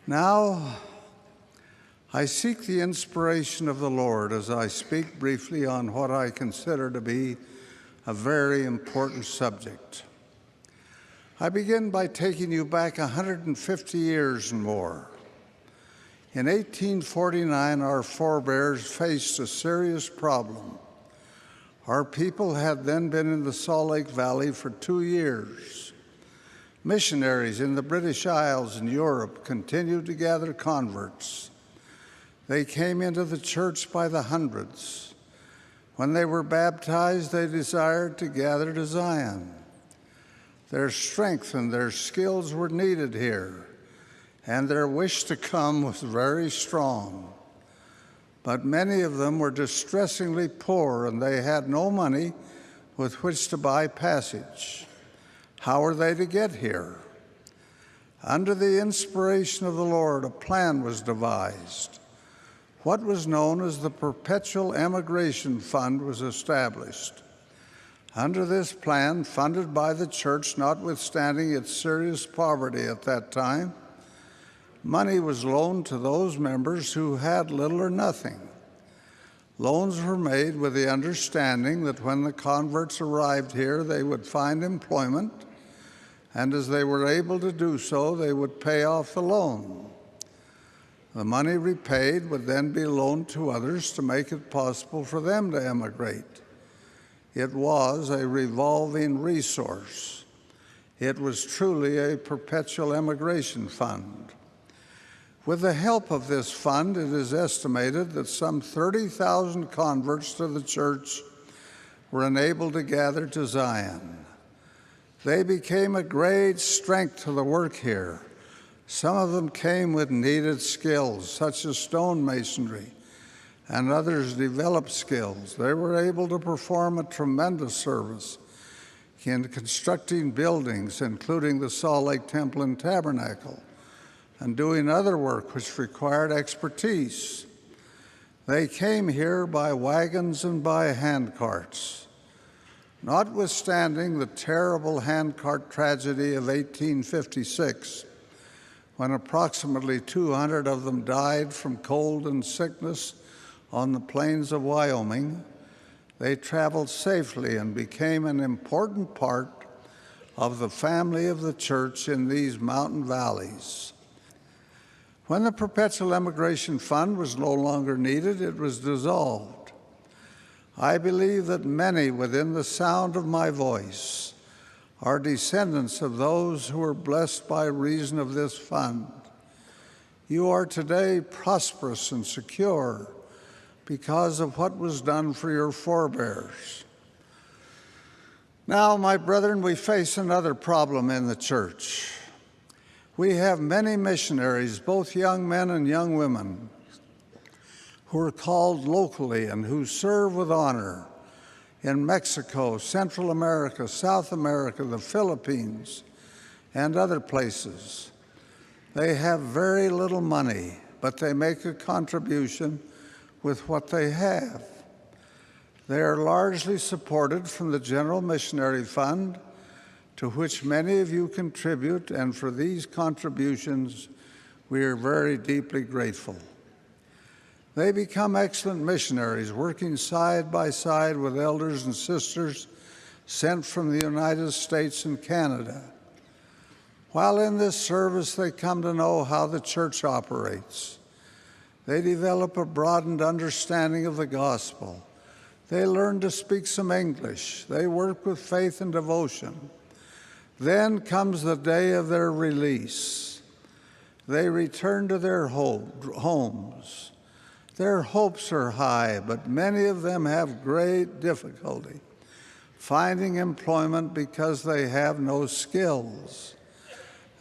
Now, I seek the inspiration of the Lord as I speak briefly on what I consider to be a very important subject. I begin by taking you back 150 years and more. In 1849, our forebears faced a serious problem. Our people had then been in the Salt Lake Valley for 2 years. Missionaries in the British Isles and Europe continued to gather converts. They came into the church by the hundreds. When they were baptized, they desired to gather to Zion. Their strength and their skills were needed here, and their wish to come was very strong. But many of them were distressingly poor, and they had no money with which to buy passage. How were they to get here? Under the inspiration of the Lord, a plan was devised. What was known as the Perpetual Emigration Fund was established. Under this plan, funded by the church, notwithstanding its serious poverty at that time, money was loaned to those members who had little or nothing. Loans were made with the understanding that when the converts arrived here, they would find employment, and as they were able to do so, they would pay off the loan. The money repaid would then be loaned to others to make it possible for them to emigrate. It was a revolving resource. It was truly a perpetual emigration fund. With the help of this fund, it is estimated that some 30,000 converts to the church were enabled to gather to Zion. They became a great strength to the work here. Some of them came with needed skills, such as stonemasonry, and others developed skills. They were able to perform a tremendous service in constructing buildings, including the Salt Lake Temple and Tabernacle, and doing other work which required expertise. They came here by wagons and by handcarts. Notwithstanding the terrible handcart tragedy of 1856, when approximately 200 of them died from cold and sickness on the plains of Wyoming, they traveled safely and became an important part of the family of the church in these mountain valleys. When the Perpetual Emigration Fund was no longer needed, it was dissolved. I believe that many within the sound of my voice are descendants of those who were blessed by reason of this fund. You are today prosperous and secure because of what was done for your forebears. Now, my brethren, we face another problem in the church. We have many missionaries, both young men and young women, who are called locally and who serve with honor in Mexico, Central America, South America, the Philippines, and other places. They have very little money, but they make a contribution with what they have. They are largely supported from the General Missionary Fund, to which many of you contribute, and for these contributions, we are very deeply grateful. They become excellent missionaries, working side by side with elders and sisters sent from the United States and Canada. While in this service, they come to know how the church operates. They develop a broadened understanding of the gospel. They learn to speak some English. They work with faith and devotion. Then comes the day of their release. They return to their homes. Their hopes are high, but many of them have great difficulty finding employment because they have no skills.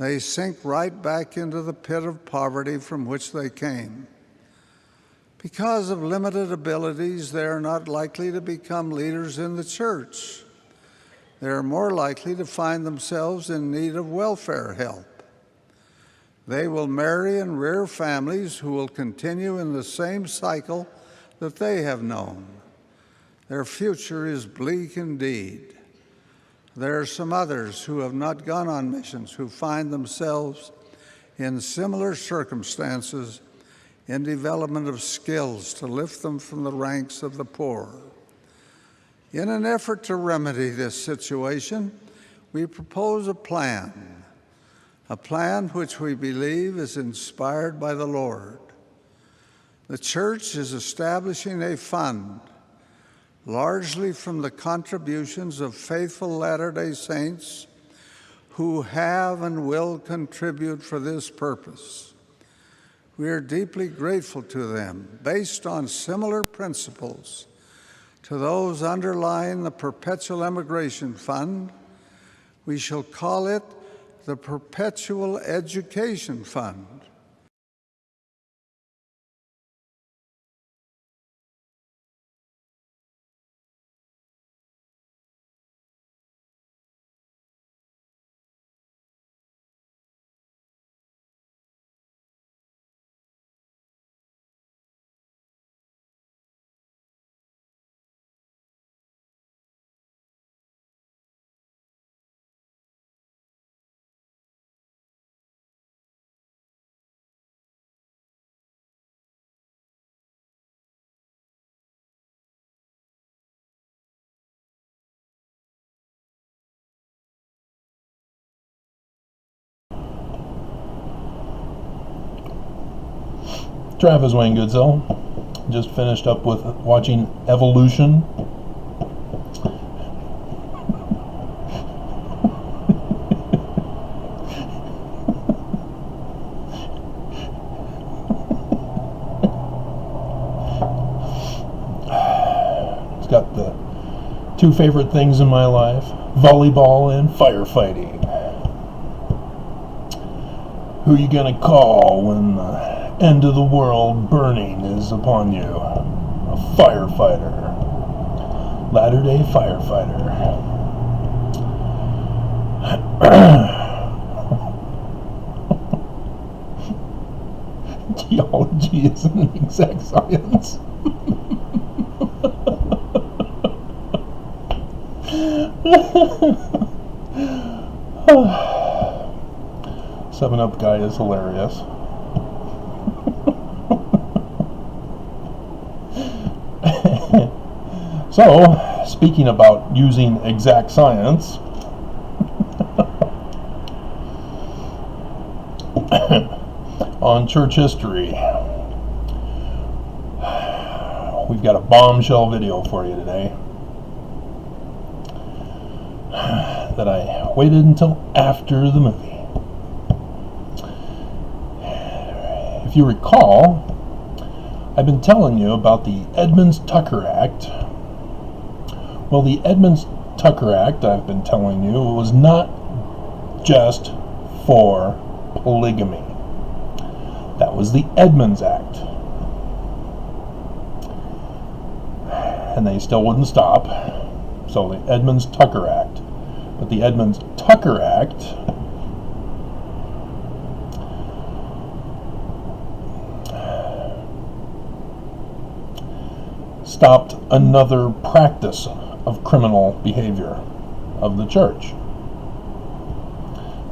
They sink right back into the pit of poverty from which they came. Because of limited abilities, they are not likely to become leaders in the church. They are more likely to find themselves in need of welfare help. They will marry and rear families who will continue in the same cycle that they have known. Their future is bleak indeed. There are some others who have not gone on missions who find themselves in similar circumstances in development of skills to lift them from the ranks of the poor. In an effort to remedy this situation, we propose a plan which we believe is inspired by the Lord. The church is establishing a fund, largely from the contributions of faithful Latter-day Saints who have and will contribute for this purpose. We are deeply grateful to them, based on similar principles to those underlying the Perpetual Immigration Fund. We shall call it the Perpetual Education Fund. Travis Wayne Goodsell. Just finished up with watching Evolution. It's got the two favorite things in my life, volleyball and firefighting. Who are you gonna call when the end of the world burning is upon you? A firefighter. Latter-day firefighter. Geology isn't an exact science. 7-Up guy is hilarious. So, speaking about using exact science, on church history, we've got a bombshell video for you today that I waited until after the movie. If you recall, I've been telling you about the Edmunds-Tucker Act. Well, the Edmunds-Tucker Act, I've been telling you, was not just for polygamy. That was the Edmunds Act. And they still wouldn't stop. So the Edmunds-Tucker Act. But the Edmunds-Tucker Act stopped another practice of criminal behavior of the church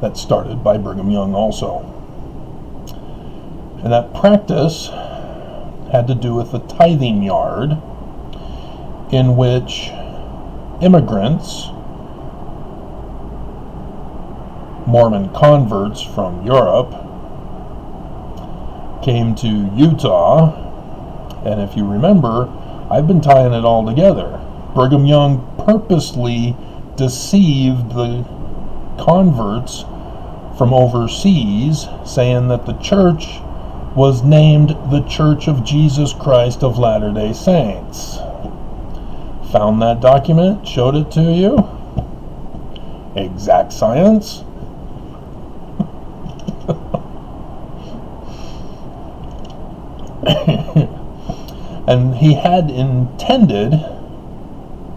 that started by Brigham Young also. And that practice had to do with the tithing yard, in which immigrants, Mormon converts from Europe, came to Utah. And if you remember, I've been tying it all together. Brigham Young purposely deceived the converts from overseas, saying that the church was named the Church of Jesus Christ of Latter-day Saints. Found that document, showed it to you. Exact science. And he had intended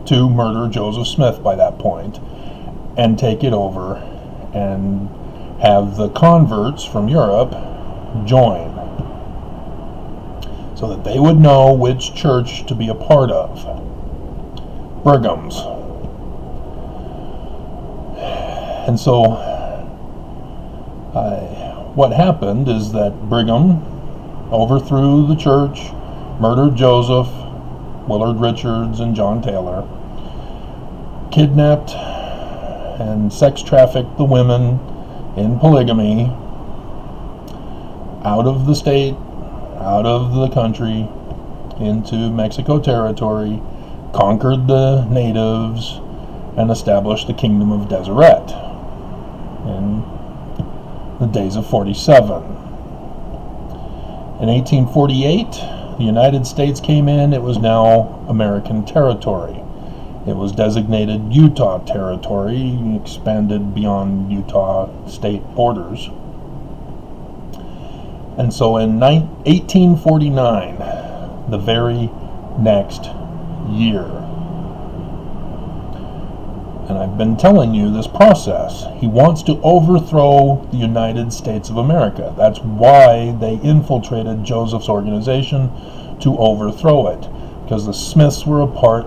to murder Joseph Smith by that point and take it over and have the converts from Europe join so that they would know which church to be a part of. Brigham's. And so I what happened is that Brigham overthrew the church, murdered Joseph, Willard Richards, and John Taylor, kidnapped and sex trafficked the women in polygamy out of the state, out of the country, into Mexico territory, conquered the natives, and established the Kingdom of Deseret in the days of 47. In 1848, the United States came in. It was now American territory. It was designated Utah territory, expanded beyond Utah state borders. And so in 1849, the very next year, and I've been telling you this process, he wants to overthrow the United States of America. That's why they infiltrated Joseph's organization, to overthrow it, because the Smiths were a part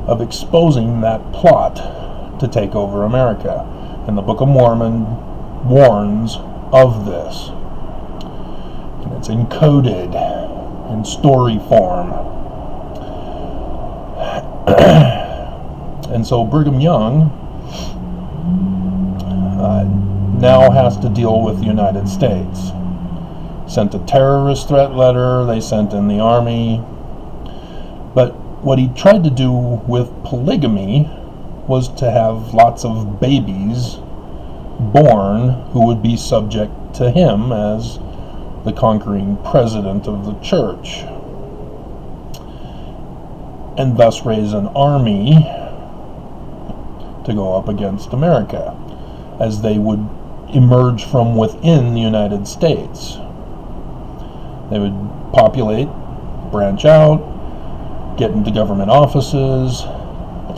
of exposing that plot to take over America. And the Book of Mormon warns of this. And it's encoded in story form. And so Brigham Young now has to deal with the United States. Sent a terrorist threat letter, they sent in the army. But what he tried to do with polygamy was to have lots of babies born who would be subject to him as the conquering president of the church, and thus raise an army to go up against America as they would emerge from within the United States. They would populate, branch out, get into government offices,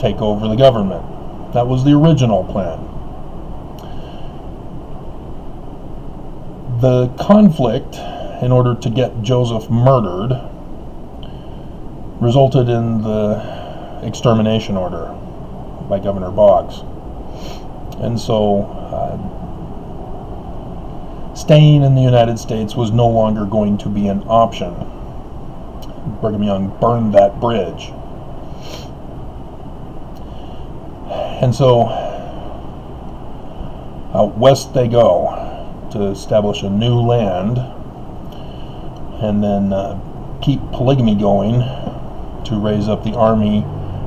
take over the government. That was the original plan. The conflict, in order to get Joseph murdered, resulted in the extermination order by Governor Boggs. And so staying in the United States was no longer going to be an option. Brigham Young burned that bridge. And so out west they go to establish a new land, and then keep polygamy going to raise up the army,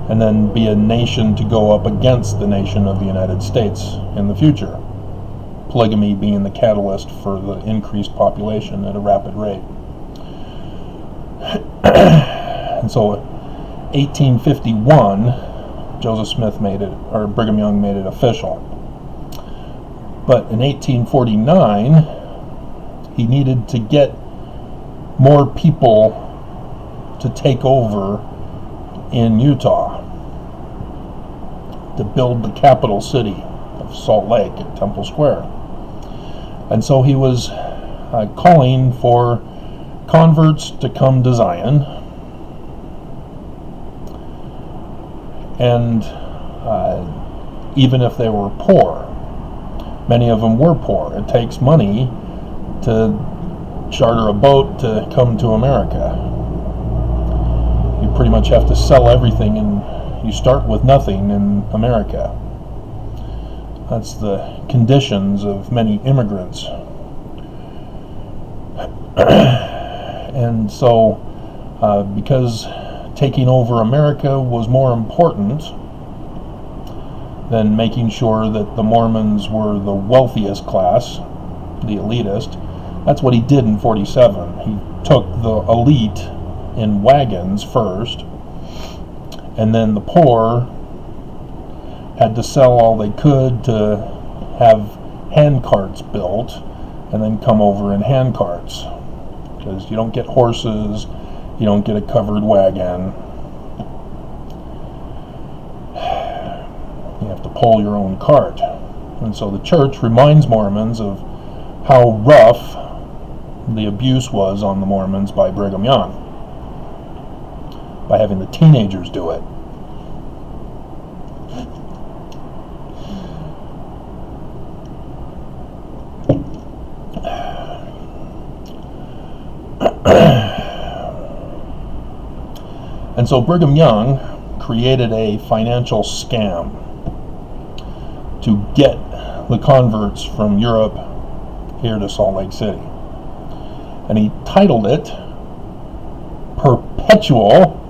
and then be a nation to go up against the nation of the United States in the future. Polygamy being the catalyst for the increased population at a rapid rate. And so 1851, Brigham Young made it official. But in 1849, he needed to get more people to take over in Utah to build the capital city of Salt Lake at Temple Square. And so he was calling for converts to come to Zion, and even if they were poor, many of them were poor. It takes money to charter a boat to come to America. You pretty much have to sell everything, and you start with nothing in America. That's the conditions of many immigrants. And so, because taking over America was more important than making sure that the Mormons were the wealthiest class, the elitist, that's what he did in 47. He took the elite in wagons first, and then the poor had to sell all they could to have hand carts built, and then come over in hand carts, because you don't get horses, you don't get a covered wagon, you have to pull your own cart. And so the church reminds Mormons of how rough the abuse was on the Mormons by Brigham Young, by having the teenagers do it. And so Brigham Young created a financial scam to get the converts from Europe here to Salt Lake City. And he titled it Perpetual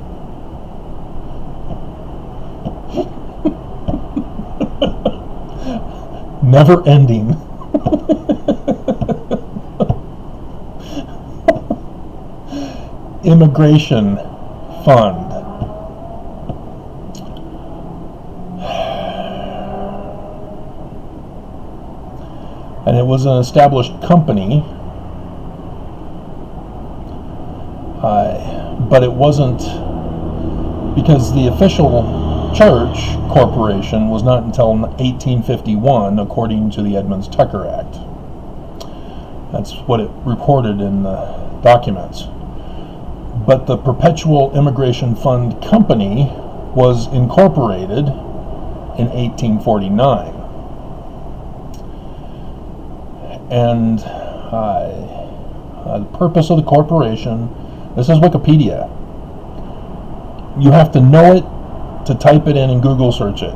Never Ending Immigration Fund. And it was an established company, but it wasn't, because the official church corporation was not until 1851, according to the Edmunds-Tucker Act. That's what it reported in the documents. But the Perpetual Immigration Fund Company was incorporated in 1849. And the purpose of the corporation, this is Wikipedia. You have to know it to type it in and Google search it.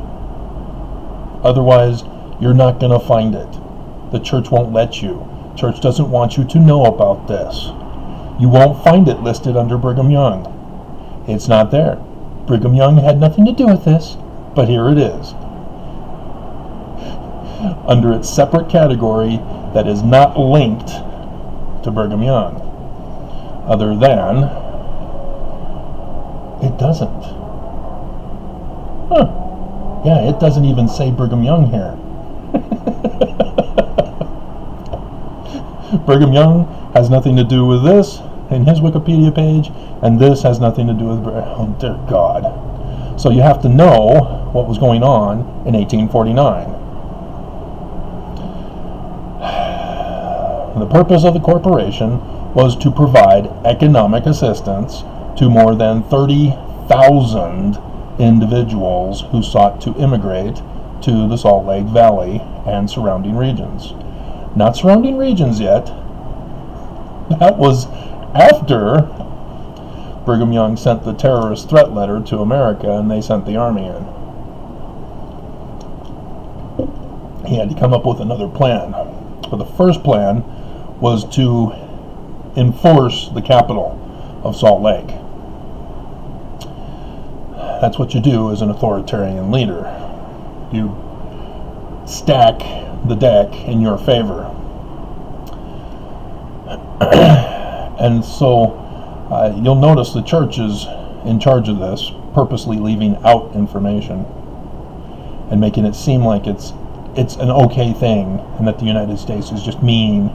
Otherwise, you're not going to find it. The church won't let you. Church doesn't want you to know about this. You won't find it listed under Brigham Young. It's not there. Brigham Young had nothing to do with this, but here it is. Under its separate category that is not linked to Brigham Young. Other than, it doesn't. Huh. Yeah, it doesn't even say Brigham Young here. Brigham Young has nothing to do with this in his Wikipedia page, and this has nothing to do with, oh dear God. So you have to know what was going on in 1849. The purpose of the corporation was to provide economic assistance to more than 30,000 individuals who sought to immigrate to the Salt Lake Valley and surrounding regions. Not surrounding regions yet. That was after Brigham Young sent the terrorist threat letter to America and they sent the army in. He had to come up with another plan. But the first plan was to enforce the capital of Salt Lake. That's what you do as an authoritarian leader. You stack the deck in your favor. And so you'll notice the church is in charge of this, purposely leaving out information and making it seem like it's an okay thing and that the United States is just mean,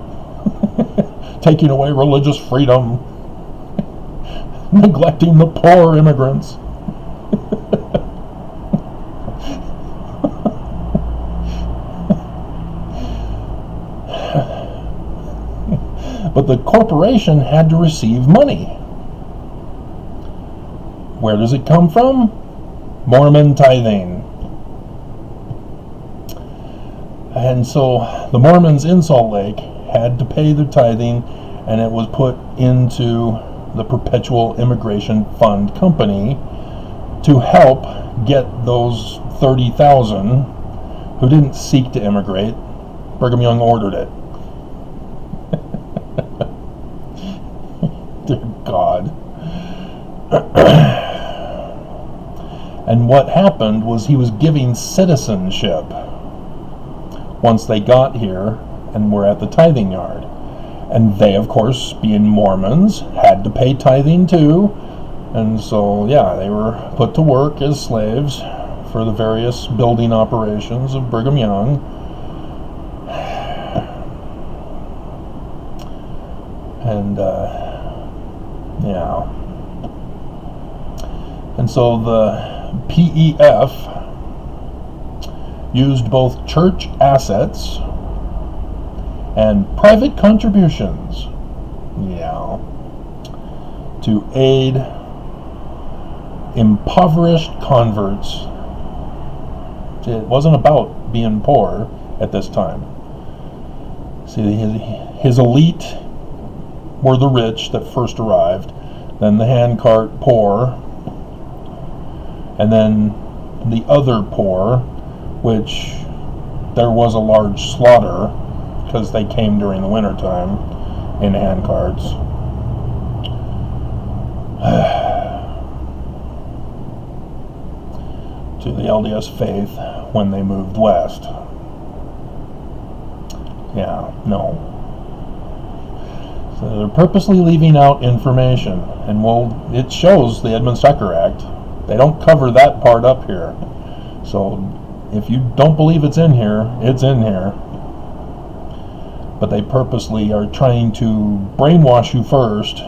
taking away religious freedom, neglecting the poor immigrants. But the corporation had to receive money. Where does it come from? Mormon tithing. And so the Mormons in Salt Lake had to pay their tithing, and it was put into the Perpetual Immigration Fund Company to help get those 30,000 who didn't seek to immigrate. Brigham Young ordered it. Dear God. And what happened was he was giving citizenship once they got here and were at the tithing yard. And they, of course, being Mormons, had to pay tithing too. And so, yeah, they were put to work as slaves for the various building operations of Brigham Young. And, yeah. And so the PEF used both church assets and private contributions, yeah, to aid impoverished converts. It wasn't about being poor at this time. See, his elite were the rich that first arrived, then the handcart poor, and then the other poor, which there was a large slaughter because they came during the wintertime in handcarts. To the LDS faith when they moved west. Yeah, no. So they're purposely leaving out information, and it shows the Edmunds-Tucker Act. They don't cover that part up here. So if you don't believe it's in here, it's in here. But they purposely are trying to brainwash you first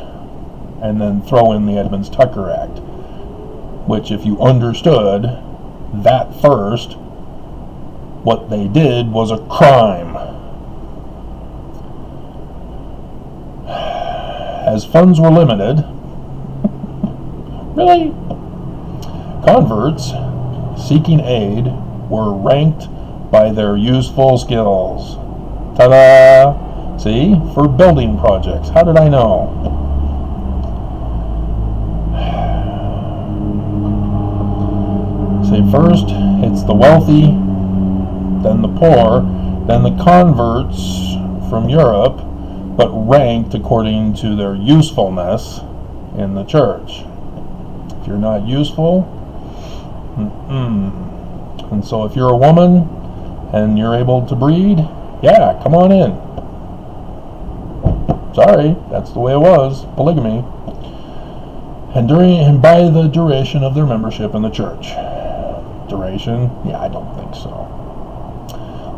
and then throw in the Edmunds-Tucker Act, which if you understood that first, what they did was a crime. As funds were limited, really, converts seeking aid were ranked by their useful skills. Ta-da! See? For building projects. How did I know? See, first, it's the wealthy, then the poor, then the converts from Europe, but ranked according to their usefulness in the church. If you're not useful, and so if you're a woman and you're able to breed, yeah, come on in. Sorry, that's the way it was. Polygamy. And by the duration of their membership in the church. Duration? Yeah, I don't think so.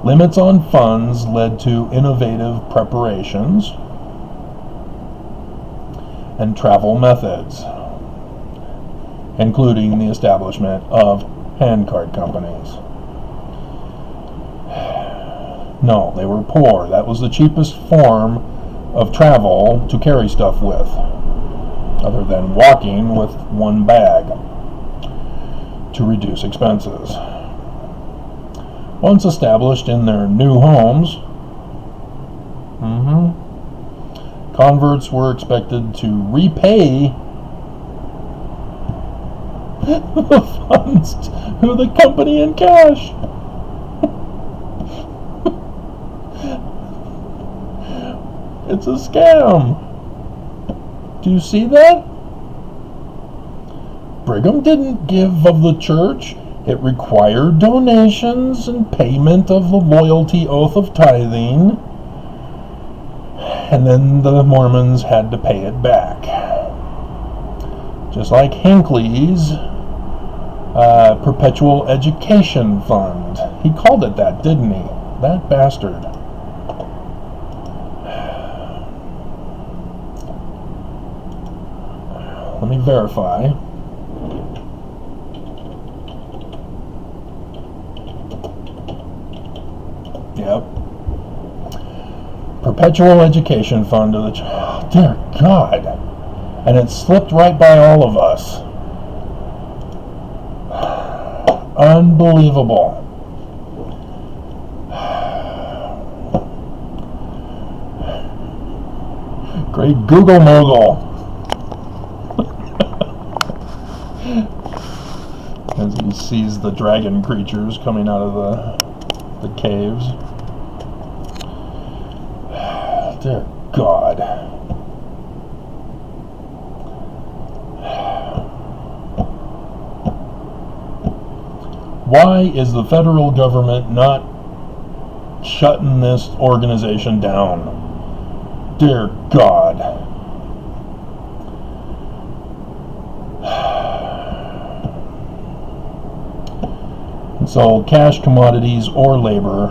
Limits on funds led to innovative preparations and travel methods, including the establishment of handcart companies. No, they were poor. That was the cheapest form of travel to carry stuff with, other than walking with one bag to reduce expenses. Once established in their new homes, converts were expected to repay the funds to the company in cash. It's a scam. Do you see that? Brigham didn't give of the church. It required donations and payment of the loyalty oath of tithing, and then the Mormons had to pay it back. Just like Hinckley's Perpetual Education Fund. He called it that, didn't he? That bastard. Let me verify. Yep. Perpetual Education Fund of the Church. Dear God. And it slipped right by all of us. Unbelievable. Great Google mogul. As he sees the dragon creatures coming out of the caves. Dear God. Why is the federal government not shutting this organization down? Dear God. And so cash, commodities, or labor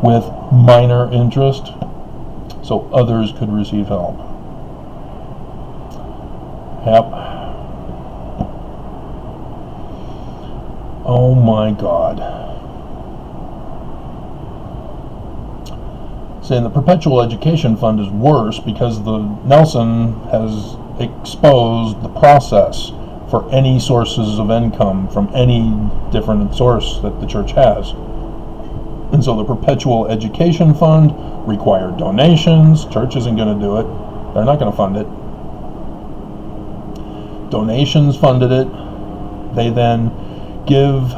with minor interest so others could receive help. Yep. Oh my God. Saying the Perpetual Education Fund is worse because the Nelson has exposed the process for any sources of income from any different source that the church has. And so the Perpetual Education Fund required donations. Church isn't going to do it. They're not going to fund it. Donations funded it. They then give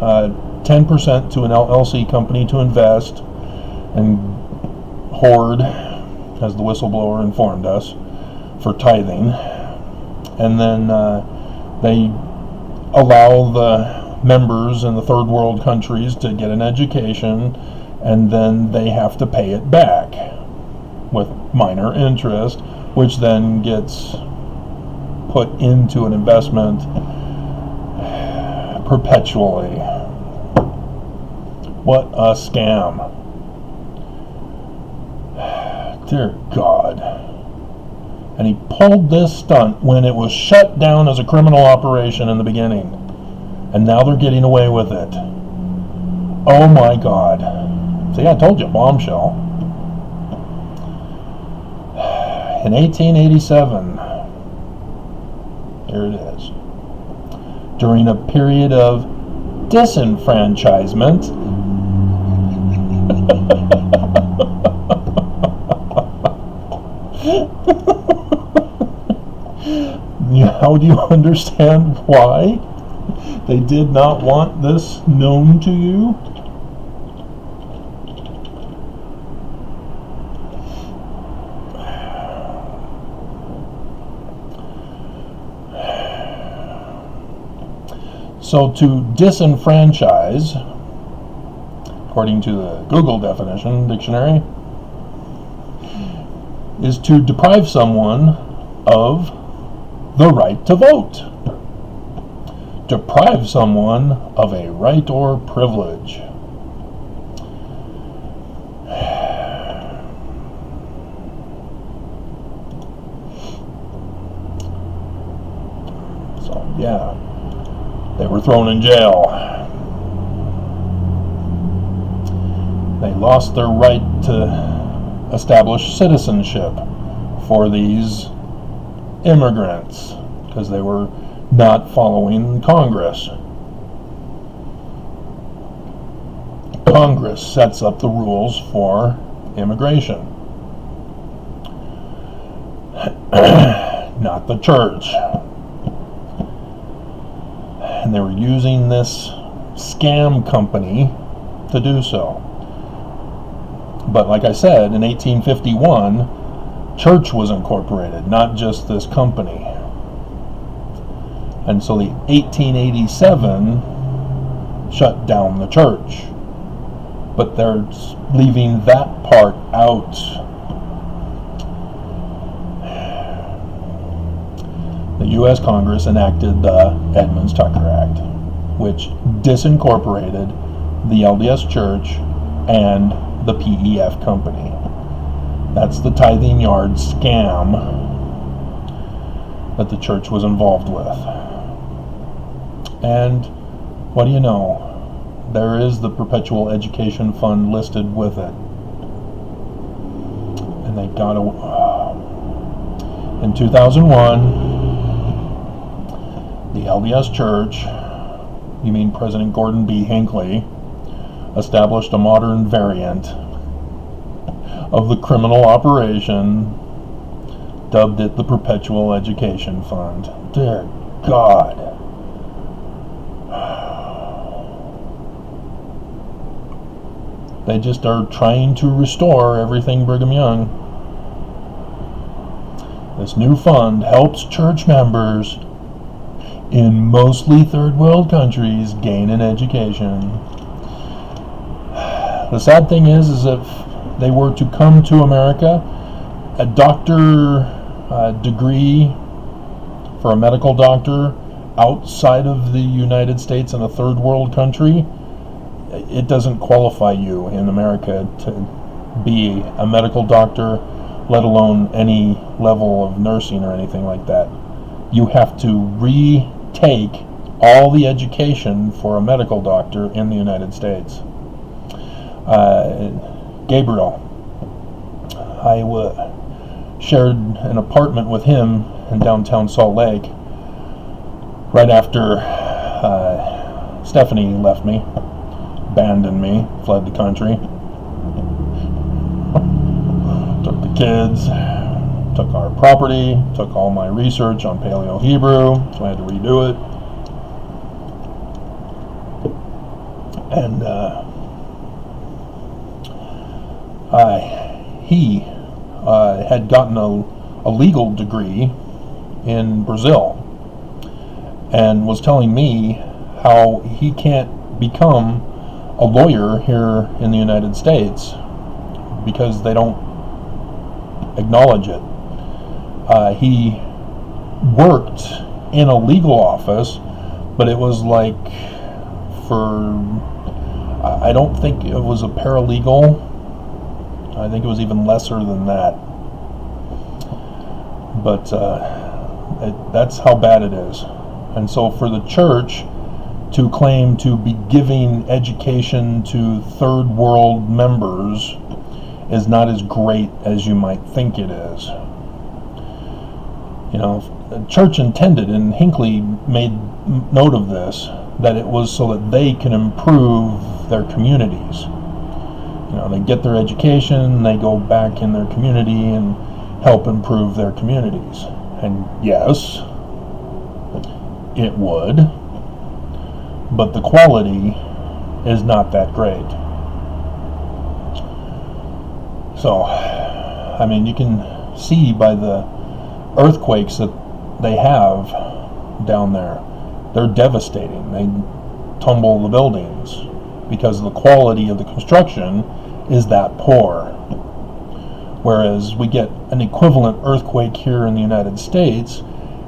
10% to an LLC company to invest and hoard, as the whistleblower informed us, for tithing. And then they allow the members in the third world countries to get an education, and then they have to pay it back with minor interest, which then gets put into an investment perpetually. What a scam. Dear God. And he pulled this stunt when it was shut down as a criminal operation in the beginning. And now they're getting away with it. Oh my God. See, I told you, bombshell. In 1887, here it is, during a period of disenfranchisement, how do you understand why they did not want this known to you? So to disenfranchise, according to the Google definition dictionary, is to deprive someone of the right to vote. Deprive someone of a right or privilege. So, yeah, they were thrown in jail. They lost their right to establish citizenship for these immigrants because they were not following Congress. Congress sets up the rules for immigration, not the church. And they were using this scam company to do so. But like I said, in 1851, church was incorporated, not just this company. And so the 1887 shut down the church. But they're leaving that part out. The U.S. Congress enacted the Edmunds-Tucker Act, which disincorporated the LDS Church and the PEF company. That's the tithing yard scam that the church was involved with. And what do you know? There is the Perpetual Education Fund listed with it. And they got in 2001, the LDS Church, you mean President Gordon B. Hinckley, established a modern variant of the criminal operation, dubbed it the Perpetual Education Fund. Dear God. They just are trying to restore everything Brigham Young. This new fund helps church members in mostly third world countries gain an education. The sad thing is if they were to come to America, a doctor degree for a medical doctor outside of the United States in a third world country, it doesn't qualify you in America to be a medical doctor, let alone any level of nursing or anything like that. You have to retake all the education for a medical doctor in the United States. Gabriel, I shared an apartment with him in downtown Salt Lake right after Stephanie left me abandoned me, fled the country. Took the kids, took our property, took all my research on Paleo-Hebrew, so I had to redo it. And he had gotten a legal degree in Brazil and was telling me how he can't become a lawyer here in the United States because they don't acknowledge it. He worked in a legal office, but it was like I don't think it was a paralegal. I think it was even lesser than that. But that's how bad it is. And so for the church to claim to be giving education to third world members is not as great as you might think it is. You know, the church intended, and Hinckley made note of this, that it was so that they can improve their communities. You know, they get their education, they go back in their community and help improve their communities. And yes, it would, but the quality is not that great. So, I mean, you can see by the earthquakes that they have down there, they're devastating. They tumble the buildings because the quality of the construction is that poor. Whereas we get an equivalent earthquake here in the United States,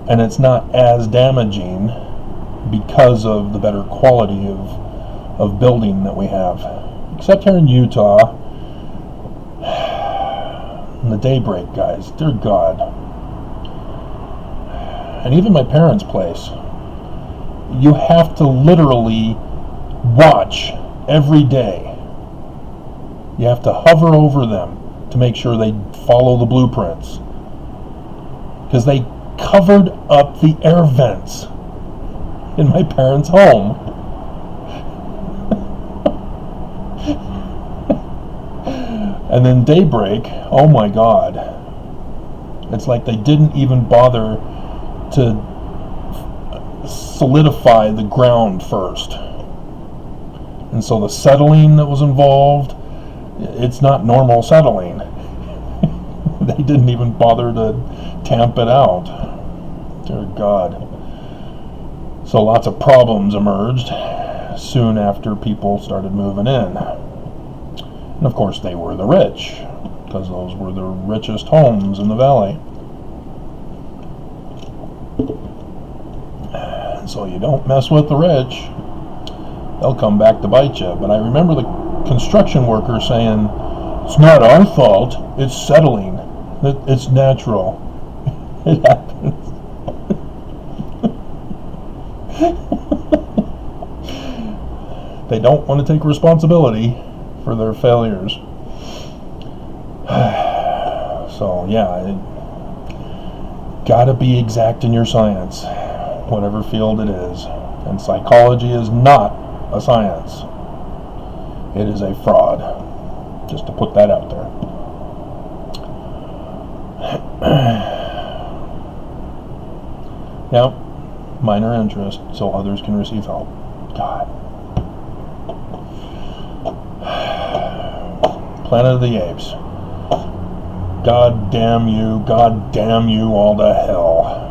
and it's not as damaging because of the better quality of building that we have. Except here in Utah, the daybreak, guys, dear God. And even my parents' place, you have to literally watch every day. You have to hover over them to make sure they follow the blueprints, because they covered up the air vents in my parents' home. And then daybreak, oh my God, it's like they didn't even bother to solidify the ground first. And so the settling that was involved, it's not normal settling. They didn't even bother to tamp it out. Dear God. So lots of problems emerged soon after people started moving in. And of course they were the rich, because those were the richest homes in the valley. And so you don't mess with the rich. They'll come back to bite you. But I remember the construction worker saying, "It's not our fault, it's settling. It's natural. It happens." They don't want to take responsibility for their failures. So yeah, gotta be exact in your science, whatever field it is. And psychology is not a science. It is a fraud. Just to put that out there. Now, minor interest so others can receive help. God. Planet of the Apes. God damn you all to hell.